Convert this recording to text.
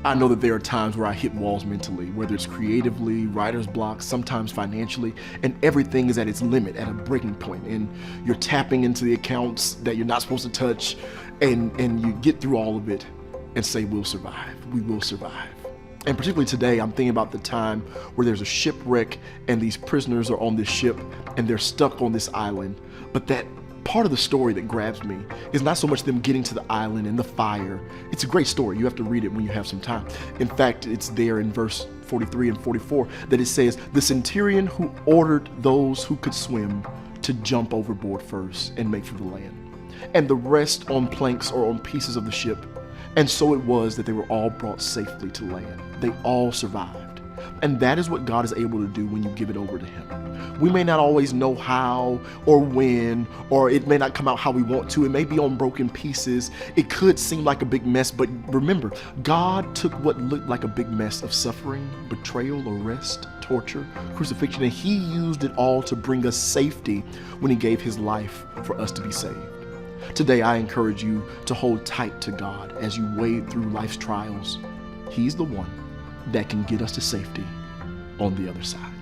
I know that there are times where I hit walls mentally, whether it's creatively, writer's block, sometimes financially, and everything is at its limit, at a breaking point, and you're tapping into the accounts that you're not supposed to touch, and you get through all of it and say, we'll survive, we will survive. And particularly today, I'm thinking about the time where there's a shipwreck and these prisoners are on this ship and they're stuck on this island, but that part of the story that grabs me is not so much them getting to the island and the fire. It's a great story. You have to read it when you have some time. In fact, it's there in verse 43 and 44 that it says, the centurion who ordered those who could swim to jump overboard first and make for the land, and the rest on planks or on pieces of the ship. And so it was that they were all brought safely to land. They all survived. And that is what God is able to do when you give it over to Him. We may not always know how or when, or it may not come out how we want to. It may be on broken pieces. It could seem like a big mess, but remember, God took what looked like a big mess of suffering, betrayal, arrest, torture, crucifixion, and He used it all to bring us safety when He gave His life for us to be saved. Today, I encourage you to hold tight to God as you wade through life's trials. He's the one that can get us to safety on the other side.